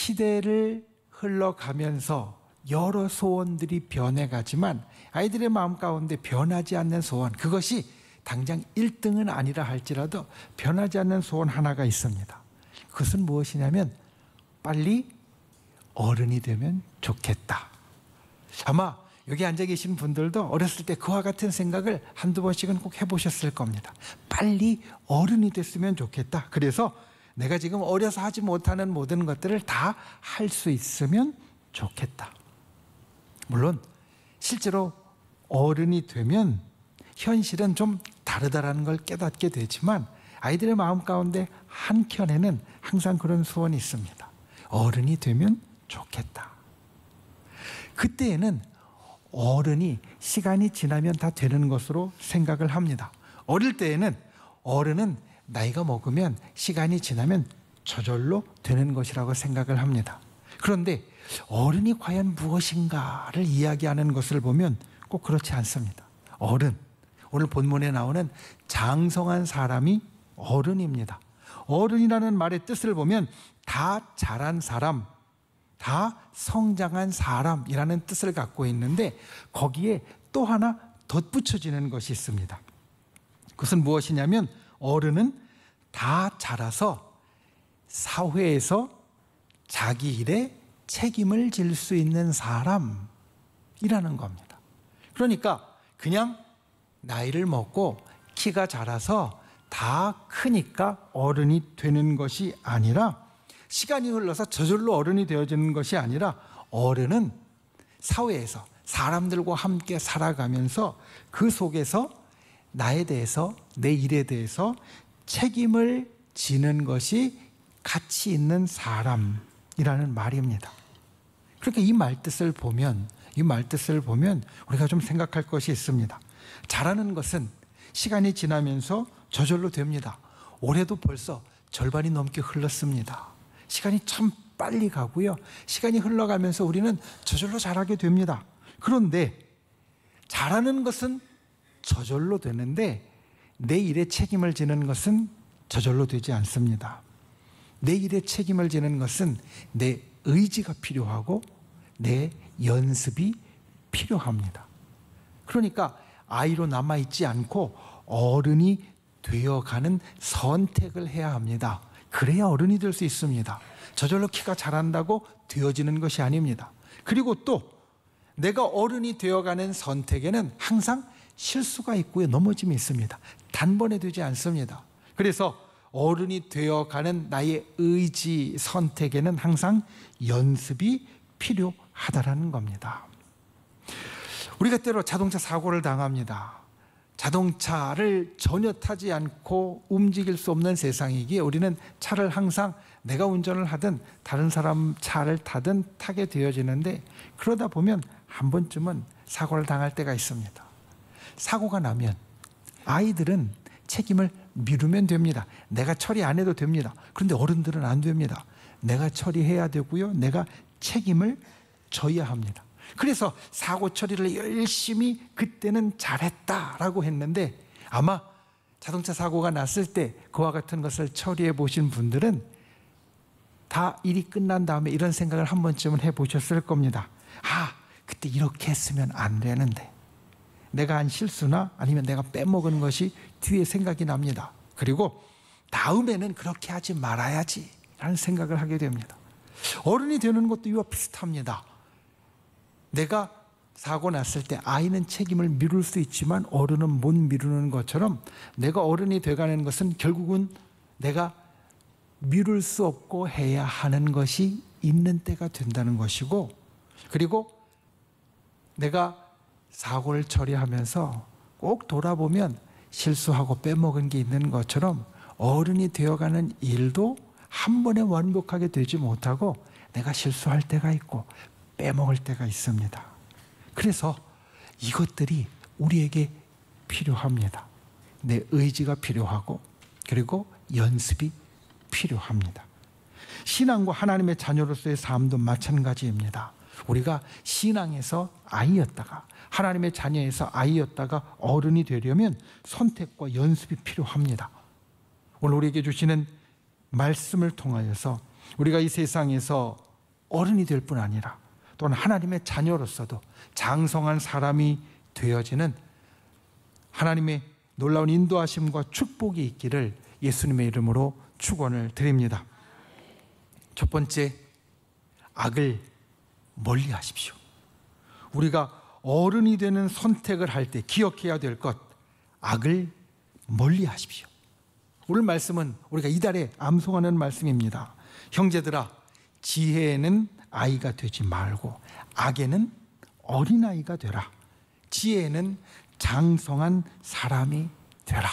시대를 흘러가면서 여러 소원들이 변해가지만 아이들의 마음 가운데 변하지 않는 소원, 그것이 당장 1등은 아니라 할지라도 변하지 않는 소원 하나가 있습니다. 그것은 무엇이냐면 빨리 어른이 되면 좋겠다. 아마 여기 앉아 계신 분들도 어렸을 때 그와 같은 생각을 한두 번씩은 꼭 해보셨을 겁니다. 빨리 어른이 됐으면 좋겠다. 그래서 내가 지금 어려서 하지 못하는 모든 것들을 다 할 수 있으면 좋겠다. 물론 실제로 어른이 되면 현실은 좀 다르다라는 걸 깨닫게 되지만 아이들의 마음 가운데 한켠에는 항상 그런 소원이 있습니다. 어른이 되면 좋겠다. 그때에는 어른이 시간이 지나면 다 되는 것으로 생각을 합니다. 어릴 때에는 어른은 나이가 먹으면 시간이 지나면 저절로 되는 것이라고 생각을 합니다. 그런데 어른이 과연 무엇인가를 이야기하는 것을 보면 꼭 그렇지 않습니다. 어른, 오늘 본문에 나오는 장성한 사람이 어른입니다. 어른이라는 말의 뜻을 보면 다 자란 사람, 다 성장한 사람이라는 뜻을 갖고 있는데 거기에 또 하나 덧붙여지는 것이 있습니다. 그것은 무엇이냐면 어른은 다 자라서 사회에서 자기 일에 책임을 질 수 있는 사람이라는 겁니다. 그러니까 그냥 나이를 먹고 키가 자라서 다 크니까 어른이 되는 것이 아니라 시간이 흘러서 저절로 어른이 되어지는 것이 아니라 어른은 사회에서 사람들과 함께 살아가면서 그 속에서 나에 대해서 내 일에 대해서 책임을 지는 것이 가치 있는 사람이라는 말입니다. 그러니까 이 말뜻을 보면 우리가 좀 생각할 것이 있습니다. 자라는 것은 시간이 지나면서 저절로 됩니다. 올해도 벌써 절반이 넘게 흘렀습니다. 시간이 참 빨리 가고요. 시간이 흘러가면서 우리는 저절로 자라게 됩니다. 그런데 자라는 것은 저절로 되는데 내 일에 책임을 지는 것은 저절로 되지 않습니다. 내 일에 책임을 지는 것은 내 의지가 필요하고 내 연습이 필요합니다. 그러니까 아이로 남아있지 않고 어른이 되어가는 선택을 해야 합니다. 그래야 어른이 될 수 있습니다. 저절로 키가 자란다고 되어지는 것이 아닙니다. 그리고 또 내가 어른이 되어가는 선택에는 항상 실수가 있고요, 넘어짐이 있습니다. 단번에 되지 않습니다. 그래서 어른이 되어가는 나의 의지 선택에는 항상 연습이 필요하다라는 겁니다. 우리가 때로 자동차 사고를 당합니다. 자동차를 전혀 타지 않고 움직일 수 없는 세상이기에 우리는 차를 항상 내가 운전을 하든 다른 사람 차를 타든 타게 되어지는데 그러다 보면 한 번쯤은 사고를 당할 때가 있습니다. 사고가 나면 아이들은 책임을 미루면 됩니다. 내가 처리 안 해도 됩니다. 그런데 어른들은 안 됩니다. 내가 처리해야 되고요. 내가 책임을 져야 합니다. 그래서 사고 처리를 열심히 그때는 잘했다라고 했는데 아마 자동차 사고가 났을 때 그와 같은 것을 처리해 보신 분들은 다 일이 끝난 다음에 이런 생각을 한 번쯤은 해보셨을 겁니다. 아, 그때 이렇게 했으면 안 되는데 내가 한 실수나 아니면 내가 빼먹은 것이 뒤에 생각이 납니다. 그리고 다음에는 그렇게 하지 말아야지 라는 생각을 하게 됩니다. 어른이 되는 것도 이와 비슷합니다. 내가 사고 났을 때 아이는 책임을 미룰 수 있지만 어른은 못 미루는 것처럼 내가 어른이 돼가는 것은 결국은 내가 미룰 수 없고 해야 하는 것이 있는 때가 된다는 것이고, 그리고 내가 사고를 처리하면서 꼭 돌아보면 실수하고 빼먹은 게 있는 것처럼 어른이 되어가는 일도 한 번에 완벽하게 되지 못하고 내가 실수할 때가 있고 빼먹을 때가 있습니다. 그래서 이것들이 우리에게 필요합니다. 내 의지가 필요하고 그리고 연습이 필요합니다. 신앙과 하나님의 자녀로서의 삶도 마찬가지입니다. 우리가 신앙에서 아이였다가 하나님의 자녀에서 아이였다가 어른이 되려면 선택과 연습이 필요합니다. 오늘 우리에게 주시는 말씀을 통하여서 우리가 이 세상에서 어른이 될 뿐 아니라 또한 하나님의 자녀로서도 장성한 사람이 되어지는 하나님의 놀라운 인도하심과 축복이 있기를 예수님의 이름으로 축원을 드립니다. 첫 번째, 악을 멀리 하십시오. 우리가 어른이 되는 선택을 할 때 기억해야 될 것, 악을 멀리 하십시오. 오늘 말씀은 우리가 이달에 암송하는 말씀입니다. 형제들아, 지혜에는 아이가 되지 말고 악에는 어린아이가 되라. 지혜에는 장성한 사람이 되라.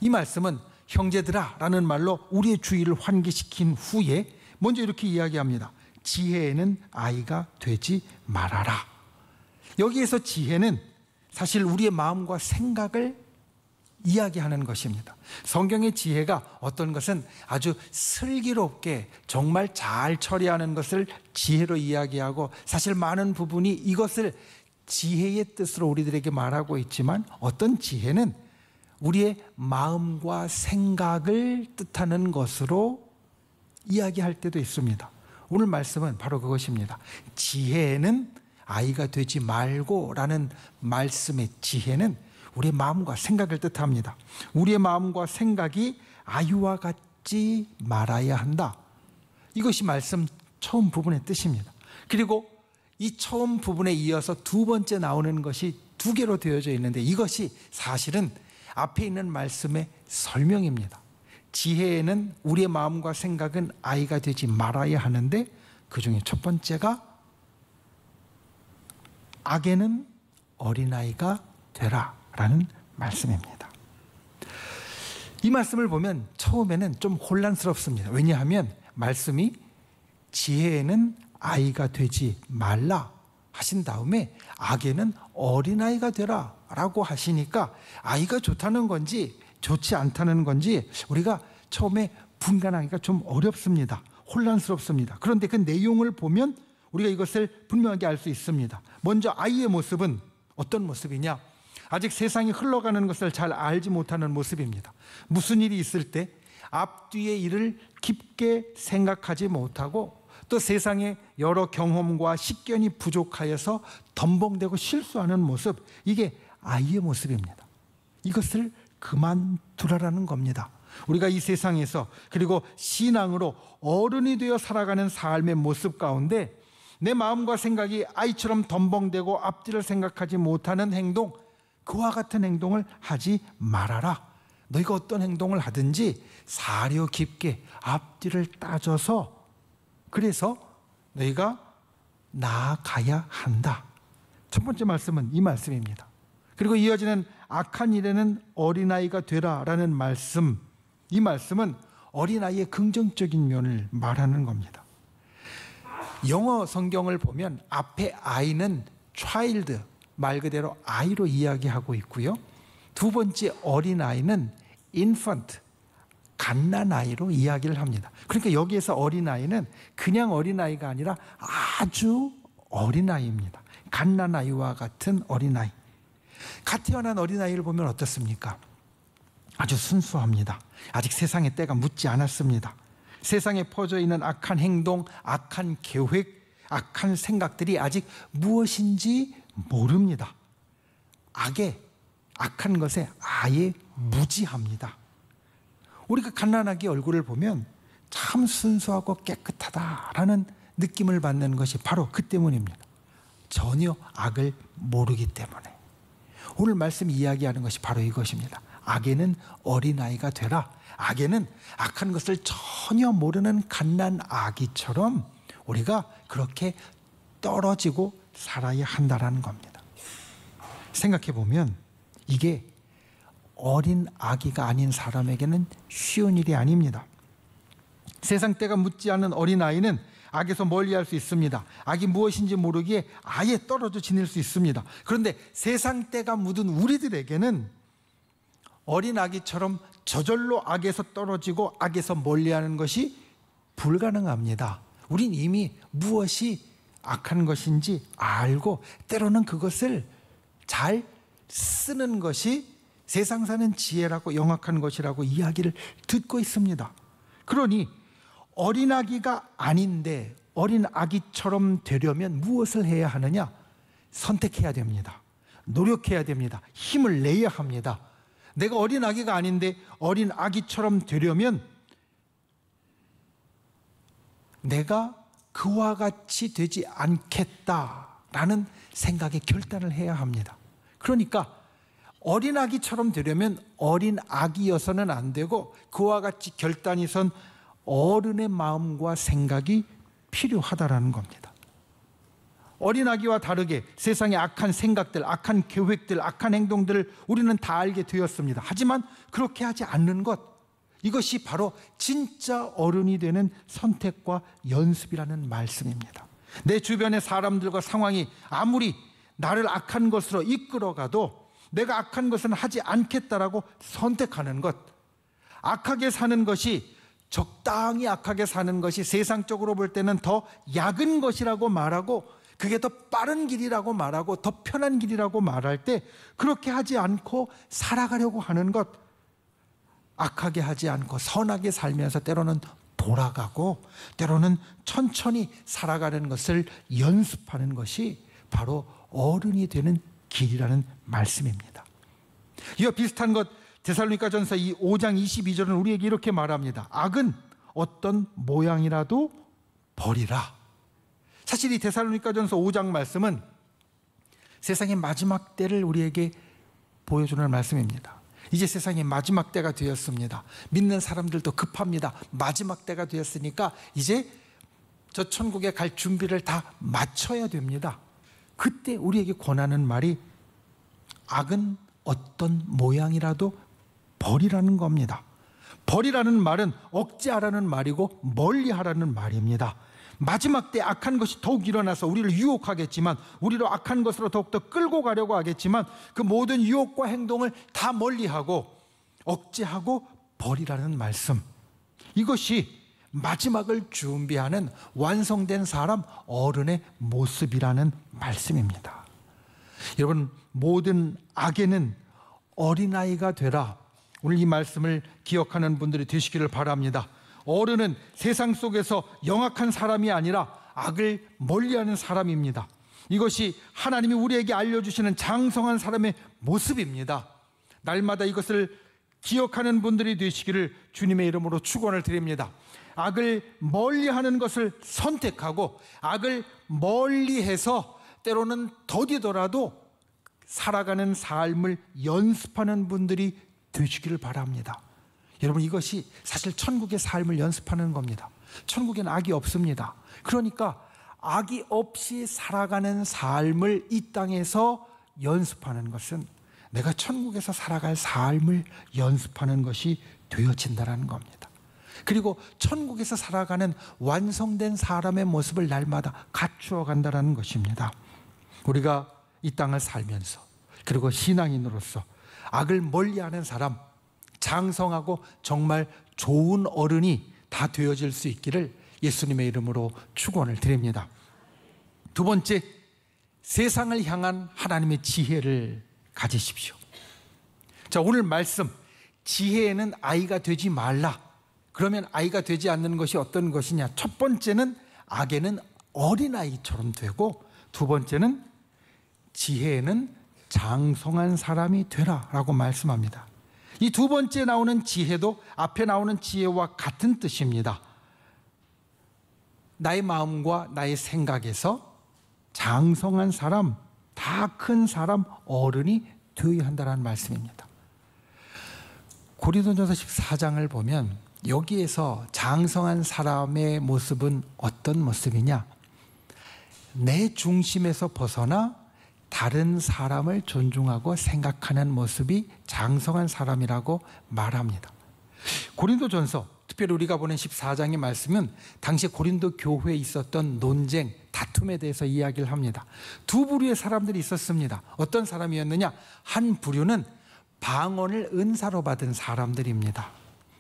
이 말씀은 형제들아 라는 말로 우리의 주의를 환기시킨 후에 먼저 이렇게 이야기합니다. 지혜에는 아이가 되지 말아라. 여기에서 지혜는 사실 우리의 마음과 생각을 이야기하는 것입니다. 성경의 지혜가 어떤 것은 아주 슬기롭게 정말 잘 처리하는 것을 지혜로 이야기하고, 사실 많은 부분이 이것을 지혜의 뜻으로 우리들에게 말하고 있지만, 어떤 지혜는 우리의 마음과 생각을 뜻하는 것으로 이야기할 때도 있습니다. 오늘 말씀은 바로 그것입니다. 지혜는 아이가 되지 말고 라는 말씀의 지혜는 우리의 마음과 생각을 뜻합니다. 우리의 마음과 생각이 아이와 같지 말아야 한다. 이것이 말씀 처음 부분의 뜻입니다. 그리고 이 처음 부분에 이어서 두 번째 나오는 것이 두 개로 되어져 있는데, 이것이 사실은 앞에 있는 말씀의 설명입니다. 지혜에는 우리의 마음과 생각은 아이가 되지 말아야 하는데, 그 중에 첫 번째가 악에는 어린아이가 되라 라는 말씀입니다. 이 말씀을 보면 처음에는 좀 혼란스럽습니다. 왜냐하면 말씀이 지혜에는 아이가 되지 말라 하신 다음에 악에는 어린아이가 되라 라고 하시니까 아이가 좋다는 건지 좋지 않다는 건지 우리가 처음에 분간하기가 좀 어렵습니다. 혼란스럽습니다. 그런데 그 내용을 보면 우리가 이것을 분명하게 알 수 있습니다. 먼저 아이의 모습은 어떤 모습이냐? 아직 세상이 흘러가는 것을 잘 알지 못하는 모습입니다. 무슨 일이 있을 때 앞뒤의 일을 깊게 생각하지 못하고, 또 세상의 여러 경험과 식견이 부족하여서 덤벙대고 실수하는 모습, 이게 아이의 모습입니다. 이것을 그만두라라는 겁니다. 우리가 이 세상에서, 그리고 신앙으로 어른이 되어 살아가는 삶의 모습 가운데 내 마음과 생각이 아이처럼 덤벙대고 앞뒤를 생각하지 못하는 행동, 그와 같은 행동을 하지 말아라. 너희가 어떤 행동을 하든지 사려 깊게 앞뒤를 따져서, 그래서 너희가 나아가야 한다. 첫 번째 말씀은 이 말씀입니다. 그리고 이어지는 악한 일에는 어린아이가 되라라는 말씀, 이 말씀은 어린아이의 긍정적인 면을 말하는 겁니다. 영어 성경을 보면 앞에 아이는 child, 말 그대로 아이로 이야기하고 있고요. 두 번째 어린아이는 infant, 갓난아이로 이야기를 합니다. 그러니까 여기에서 어린아이는 그냥 어린아이가 아니라 아주 어린아이입니다. 갓난아이와 같은 어린아이. 갓 태어난 어린아이를 보면 어떻습니까? 아주 순수합니다. 아직 세상의 때가 묻지 않았습니다. 세상에 퍼져 있는 악한 행동, 악한 계획, 악한 생각들이 아직 무엇인지 모릅니다. 악한 것에 아예 무지합니다. 우리가 갓난아기 얼굴을 보면 참 순수하고 깨끗하다라는 느낌을 받는 것이 바로 그 때문입니다. 전혀 악을 모르기 때문에. 오늘 말씀 이야기하는 것이 바로 이것입니다. 악에는 어린아이가 되라. 악에는 악한 것을 전혀 모르는 갓난아기처럼 우리가 그렇게 떨어지고 살아야 한다는 겁니다. 생각해 보면 이게 어린 아기가 아닌 사람에게는 쉬운 일이 아닙니다. 세상 때가 묻지 않은 어린아이는 악에서 멀리할 수 있습니다. 악이 무엇인지 모르기에 아예 떨어져 지낼 수 있습니다. 그런데 세상 때가 묻은 우리들에게는 어린 아기처럼 저절로 악에서 떨어지고 악에서 멀리하는 것이 불가능합니다. 우린 이미 무엇이 악한 것인지 알고 때로는 그것을 잘 쓰는 것이 세상 사는 지혜라고, 영악한 것이라고 이야기를 듣고 있습니다. 그러니 어린아기가 아닌데 어린아기처럼 되려면 무엇을 해야 하느냐? 선택해야 됩니다. 노력해야 됩니다. 힘을 내야 합니다. 내가 어린아기가 아닌데 어린아기처럼 되려면 내가 그와 같이 되지 않겠다라는 생각에 결단을 해야 합니다. 그러니까 어린아기처럼 되려면 어린아기여서는 안 되고 그와 같이 결단이 선 어른의 마음과 생각이 필요하다라는 겁니다. 어린아기와 다르게 세상의 악한 생각들, 악한 계획들, 악한 행동들을 우리는 다 알게 되었습니다. 하지만 그렇게 하지 않는 것, 이것이 바로 진짜 어른이 되는 선택과 연습이라는 말씀입니다. 내 주변의 사람들과 상황이 아무리 나를 악한 것으로 이끌어가도 내가 악한 것은 하지 않겠다라고 선택하는 것, 악하게 사는 것이, 적당히 악하게 사는 것이 세상적으로 볼 때는 더 약은 것이라고 말하고, 그게 더 빠른 길이라고 말하고 더 편한 길이라고 말할 때 그렇게 하지 않고 살아가려고 하는 것, 악하게 하지 않고 선하게 살면서 때로는 돌아가고 때로는 천천히 살아가는 것을 연습하는 것이 바로 어른이 되는 길이라는 말씀입니다. 이와 비슷한 것 데살로니가전서 5장 22절은 우리에게 이렇게 말합니다. 악은 어떤 모양이라도 버리라. 사실 이 데살로니가전서 5장 말씀은 세상의 마지막 때를 우리에게 보여주는 말씀입니다. 이제 세상의 마지막 때가 되었습니다. 믿는 사람들도 급합니다. 마지막 때가 되었으니까 이제 저 천국에 갈 준비를 다 마쳐야 됩니다. 그때 우리에게 권하는 말이 악은 어떤 모양이라도 버리라는 겁니다. 버리라는 말은 억제하라는 말이고 멀리하라는 말입니다. 마지막 때 악한 것이 더욱 일어나서 우리를 유혹하겠지만, 우리로 악한 것으로 더욱더 끌고 가려고 하겠지만 그 모든 유혹과 행동을 다 멀리하고 억제하고 버리라는 말씀, 이것이 마지막을 준비하는 완성된 사람, 어른의 모습이라는 말씀입니다. 여러분, 모든 악에는 어린아이가 되라. 오늘 이 말씀을 기억하는 분들이 되시기를 바랍니다. 어른은 세상 속에서 영악한 사람이 아니라 악을 멀리하는 사람입니다. 이것이 하나님이 우리에게 알려주시는 장성한 사람의 모습입니다. 날마다 이것을 기억하는 분들이 되시기를 주님의 이름으로 축원을 드립니다. 악을 멀리하는 것을 선택하고 악을 멀리해서 때로는 더디더라도 살아가는 삶을 연습하는 분들이 되시기를 바랍니다. 여러분, 이것이 사실 천국의 삶을 연습하는 겁니다. 천국엔 악이 없습니다. 그러니까 악이 없이 살아가는 삶을 이 땅에서 연습하는 것은 내가 천국에서 살아갈 삶을 연습하는 것이 되어진다는 겁니다. 그리고 천국에서 살아가는 완성된 사람의 모습을 날마다 갖추어 간다는 것입니다. 우리가 이 땅을 살면서, 그리고 신앙인으로서 악을 멀리하는 사람, 장성하고 정말 좋은 어른이 다 되어질 수 있기를 예수님의 이름으로 축원을 드립니다. 두 번째, 세상을 향한 하나님의 지혜를 가지십시오. 자, 오늘 말씀, 지혜에는 아이가 되지 말라. 그러면 아이가 되지 않는 것이 어떤 것이냐? 첫 번째는 악에는 어린아이처럼 되고, 두 번째는 지혜에는 장성한 사람이 되라 라고 말씀합니다. 이 두 번째 나오는 지혜도 앞에 나오는 지혜와 같은 뜻입니다. 나의 마음과 나의 생각에서 장성한 사람, 다 큰 사람, 어른이 되어야 한다는 말씀입니다. 고린도전서 14장을 보면 여기에서 장성한 사람의 모습은 어떤 모습이냐? 내 중심에서 벗어나 다른 사람을 존중하고 생각하는 모습이 장성한 사람이라고 말합니다. 고린도전서, 특별히 우리가 보는 14장의 말씀은 당시 고린도 교회에 있었던 논쟁, 다툼에 대해서 이야기를 합니다. 두 부류의 사람들이 있었습니다. 어떤 사람이었느냐? 한 부류는 방언을 은사로 받은 사람들입니다.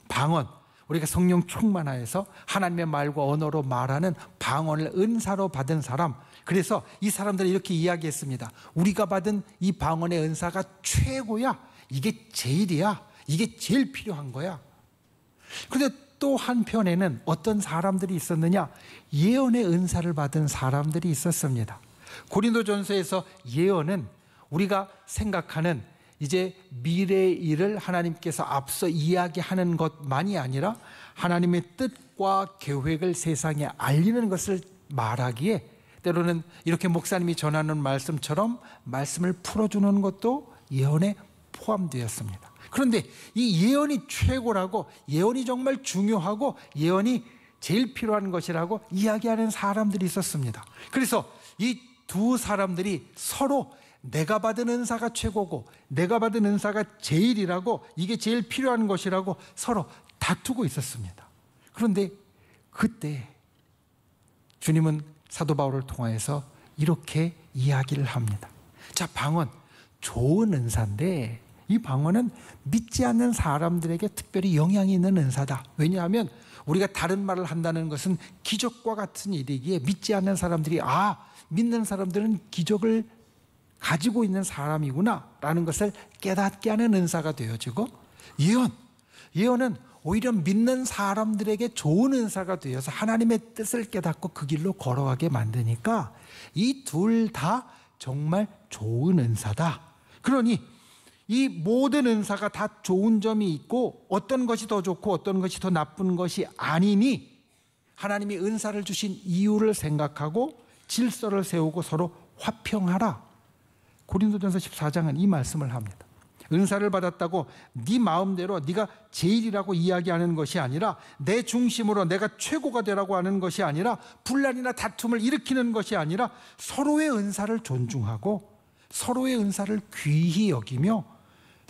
방언, 우리가 성령 충만하여서 하나님의 말과 언어로 말하는 방언을 은사로 받은 사람, 그래서 이 사람들은 이렇게 이야기했습니다. 우리가 받은 이 방언의 은사가 최고야. 이게 제일이야. 이게 제일 필요한 거야. 그런데 또 한편에는 어떤 사람들이 있었느냐? 예언의 은사를 받은 사람들이 있었습니다. 고린도전서에서 예언은 우리가 생각하는 이제 미래의 일을 하나님께서 앞서 이야기하는 것만이 아니라 하나님의 뜻과 계획을 세상에 알리는 것을 말하기에 때로는 이렇게 목사님이 전하는 말씀처럼 말씀을 풀어주는 것도 예언에 포함되었습니다. 그런데 이 예언이 최고라고, 예언이 정말 중요하고 예언이 제일 필요한 것이라고 이야기하는 사람들이 있었습니다. 그래서 이 두 사람들이 서로 내가 받은 은사가 최고고 내가 받은 은사가 제일이라고, 이게 제일 필요한 것이라고 서로 다투고 있었습니다. 그런데 그때 주님은 사도 바울을 통하여서 이렇게 이야기를 합니다. 자, 방언 좋은 은사인데 이 방언은 믿지 않는 사람들에게 특별히 영향이 있는 은사다. 왜냐하면 우리가 다른 말을 한다는 것은 기적과 같은 일이기에 믿지 않는 사람들이 믿는 사람들은 기적을 가지고 있는 사람이구나 라는 것을 깨닫게 하는 은사가 되어지고, 예언은 오히려 믿는 사람들에게 좋은 은사가 되어서 하나님의 뜻을 깨닫고 그 길로 걸어가게 만드니까 이 둘 다 정말 좋은 은사다. 그러니 이 모든 은사가 다 좋은 점이 있고 어떤 것이 더 좋고 어떤 것이 더 나쁜 것이 아니니 하나님이 은사를 주신 이유를 생각하고 질서를 세우고 서로 화평하라. 고린도전서 14장은 이 말씀을 합니다. 은사를 받았다고 네 마음대로 네가 제일이라고 이야기하는 것이 아니라, 내 중심으로 내가 최고가 되라고 하는 것이 아니라, 분란이나 다툼을 일으키는 것이 아니라 서로의 은사를 존중하고 서로의 은사를 귀히 여기며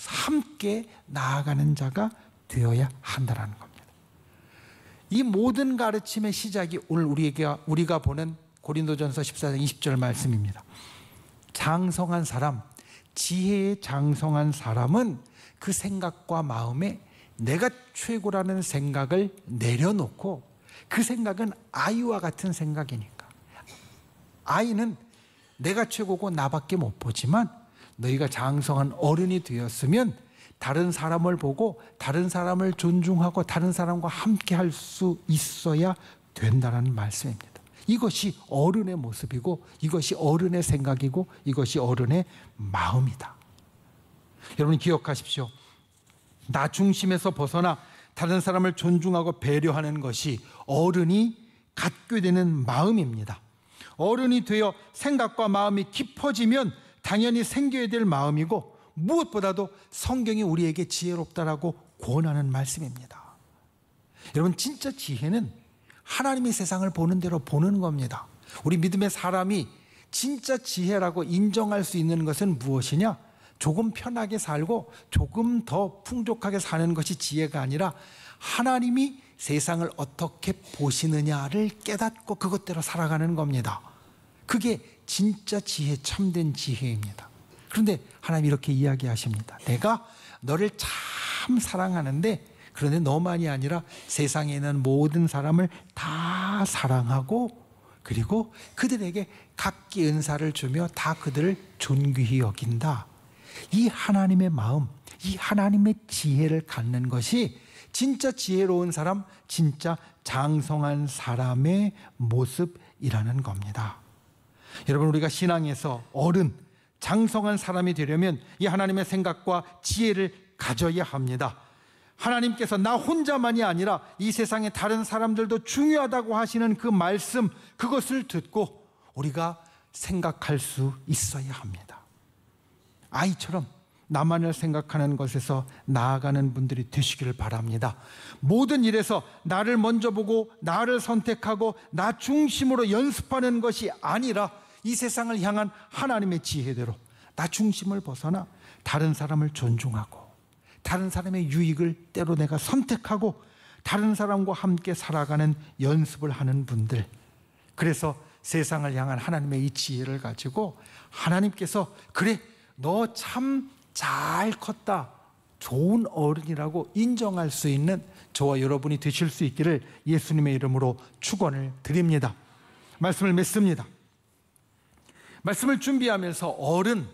함께 나아가는 자가 되어야 한다는 겁니다. 이 모든 가르침의 시작이 오늘 우리가 보는 고린도전서 14장 20절 말씀입니다. 장성한 사람, 지혜에 장성한 사람은 그 생각과 마음에 내가 최고라는 생각을 내려놓고, 그 생각은 아이와 같은 생각이니까. 아이는 내가 최고고 나밖에 못 보지만 너희가 장성한 어른이 되었으면 다른 사람을 보고 다른 사람을 존중하고 다른 사람과 함께 할 수 있어야 된다는 말씀입니다. 이것이 어른의 모습이고 이것이 어른의 생각이고 이것이 어른의 마음이다. 여러분 기억하십시오. 나 중심에서 벗어나 다른 사람을 존중하고 배려하는 것이 어른이 갖게 되는 마음입니다. 어른이 되어 생각과 마음이 깊어지면 당연히 생겨야 될 마음이고, 무엇보다도 성경이 우리에게 지혜롭다라고 권하는 말씀입니다. 여러분 진짜 지혜는 하나님이 세상을 보는 대로 보는 겁니다. 우리 믿음의 사람이 진짜 지혜라고 인정할 수 있는 것은 무엇이냐? 조금 편하게 살고 조금 더 풍족하게 사는 것이 지혜가 아니라 하나님이 세상을 어떻게 보시느냐를 깨닫고 그것대로 살아가는 겁니다. 그게 진짜 지혜, 참된 지혜입니다. 그런데 하나님이 이렇게 이야기하십니다. 내가 너를 참 사랑하는데, 그런데 너만이 아니라 세상에 있는 모든 사람을 다 사랑하고 그리고 그들에게 각기 은사를 주며 다 그들을 존귀히 여긴다. 이 하나님의 마음, 이 하나님의 지혜를 갖는 것이 진짜 지혜로운 사람, 진짜 장성한 사람의 모습이라는 겁니다. 여러분 우리가 신앙에서 어른, 장성한 사람이 되려면 이 하나님의 생각과 지혜를 가져야 합니다. 하나님께서 나 혼자만이 아니라 이 세상의 다른 사람들도 중요하다고 하시는 그 말씀, 그것을 듣고 우리가 생각할 수 있어야 합니다. 아이처럼 나만을 생각하는 것에서 나아가는 분들이 되시기를 바랍니다. 모든 일에서 나를 먼저 보고 나를 선택하고 나 중심으로 연습하는 것이 아니라 이 세상을 향한 하나님의 지혜대로 나 중심을 벗어나 다른 사람을 존중하고 다른 사람의 유익을 때로 내가 선택하고 다른 사람과 함께 살아가는 연습을 하는 분들, 그래서 세상을 향한 하나님의 이 지혜를 가지고 하나님께서 그래 너 참 잘 컸다, 좋은 어른이라고 인정할 수 있는 저와 여러분이 되실 수 있기를 예수님의 이름으로 축원을 드립니다. 말씀을 맺습니다. 말씀을 준비하면서 어른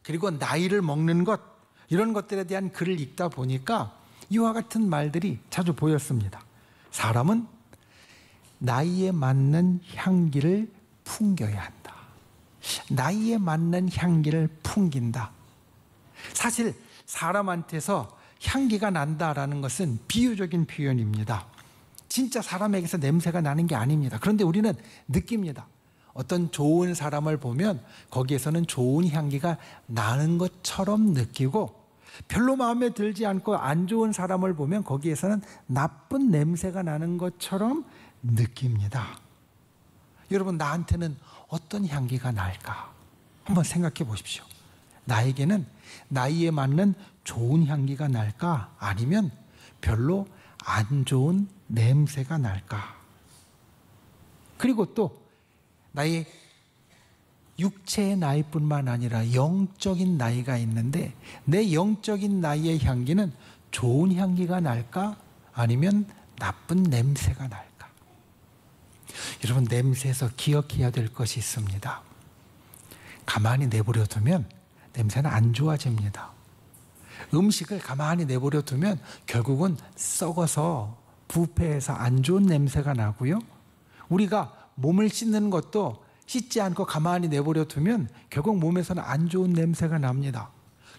그리고 나이를 먹는 것, 이런 것들에 대한 글을 읽다 보니까 이와 같은 말들이 자주 보였습니다. 사람은 나이에 맞는 향기를 풍겨야 한다. 나이에 맞는 향기를 풍긴다. 사실 사람한테서 향기가 난다라는 것은 비유적인 표현입니다. 진짜 사람에게서 냄새가 나는 게 아닙니다. 그런데 우리는 느낍니다. 어떤 좋은 사람을 보면 거기에서는 좋은 향기가 나는 것처럼 느끼고, 별로 마음에 들지 않고 안 좋은 사람을 보면 거기에서는 나쁜 냄새가 나는 것처럼 느낍니다. 여러분, 나한테는 어떤 향기가 날까? 한번 생각해 보십시오. 나에게는 나이에 맞는 좋은 향기가 날까? 아니면 별로 안 좋은 냄새가 날까? 그리고 또 나의 육체의 나이뿐만 아니라 영적인 나이가 있는데, 내 영적인 나이의 향기는 좋은 향기가 날까? 아니면 나쁜 냄새가 날까? 여러분, 냄새에서 기억해야 될 것이 있습니다. 가만히 내버려 두면 냄새는 안 좋아집니다. 음식을 가만히 내버려 두면 결국은 썩어서 부패해서 안 좋은 냄새가 나고요. 우리가 몸을 씻는 것도 씻지 않고 가만히 내버려 두면 결국 몸에서는 안 좋은 냄새가 납니다.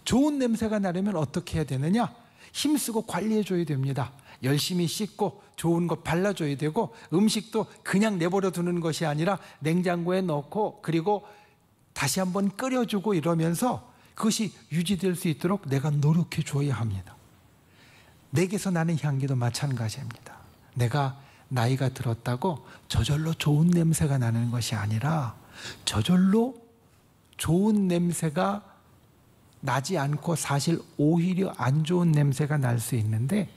좋은 냄새가 나려면 어떻게 해야 되느냐? 힘쓰고 관리해 줘야 됩니다. 열심히 씻고 좋은 거 발라줘야 되고, 음식도 그냥 내버려 두는 것이 아니라 냉장고에 넣고 그리고 다시 한번 끓여주고 이러면서 그것이 유지될 수 있도록 내가 노력해 줘야 합니다. 내게서 나는 향기도 마찬가지입니다. 내가 나이가 들었다고 저절로 좋은 냄새가 나는 것이 아니라 저절로 좋은 냄새가 나지 않고 사실 오히려 안 좋은 냄새가 날 수 있는데,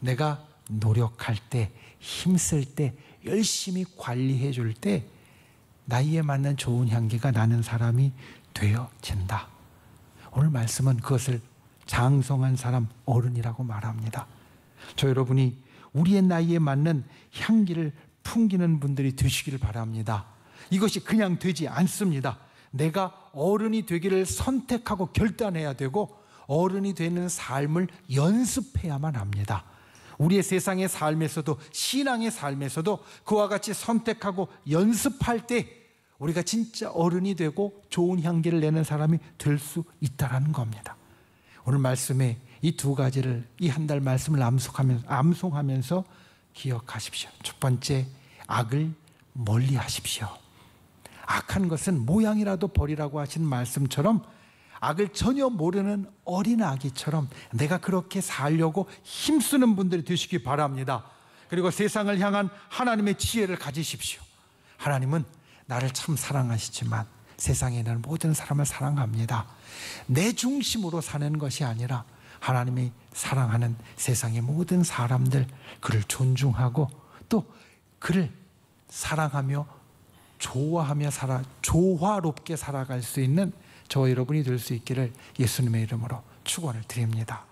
내가 노력할 때, 힘쓸 때, 열심히 관리해 줄 때 나이에 맞는 좋은 향기가 나는 사람이 되어진다. 오늘 말씀은 그것을 장성한 사람, 어른이라고 말합니다. 저 여러분이 우리의 나이에 맞는 향기를 풍기는 분들이 되시기를 바랍니다. 이것이 그냥 되지 않습니다. 내가 어른이 되기를 선택하고 결단해야 되고, 어른이 되는 삶을 연습해야만 합니다. 우리의 세상의 삶에서도, 신앙의 삶에서도 그와 같이 선택하고 연습할 때 우리가 진짜 어른이 되고 좋은 향기를 내는 사람이 될 수 있다는 겁니다. 오늘 말씀에 이 두 가지를, 이 한 달 말씀을 암송하면서 기억하십시오. 첫 번째, 악을 멀리 하십시오. 악한 것은 모양이라도 버리라고 하신 말씀처럼 악을 전혀 모르는 어린 아기처럼 내가 그렇게 살려고 힘쓰는 분들이 되시기 바랍니다. 그리고 세상을 향한 하나님의 지혜를 가지십시오. 하나님은 나를 참 사랑하시지만 세상에 있는 모든 사람을 사랑합니다. 내 중심으로 사는 것이 아니라 하나님이 사랑하는 세상의 모든 사람들, 그를 존중하고 또 그를 사랑하며 좋아하며 조화롭게 살아갈 수 있는 저와 여러분이 될 수 있기를 예수님의 이름으로 축원을 드립니다.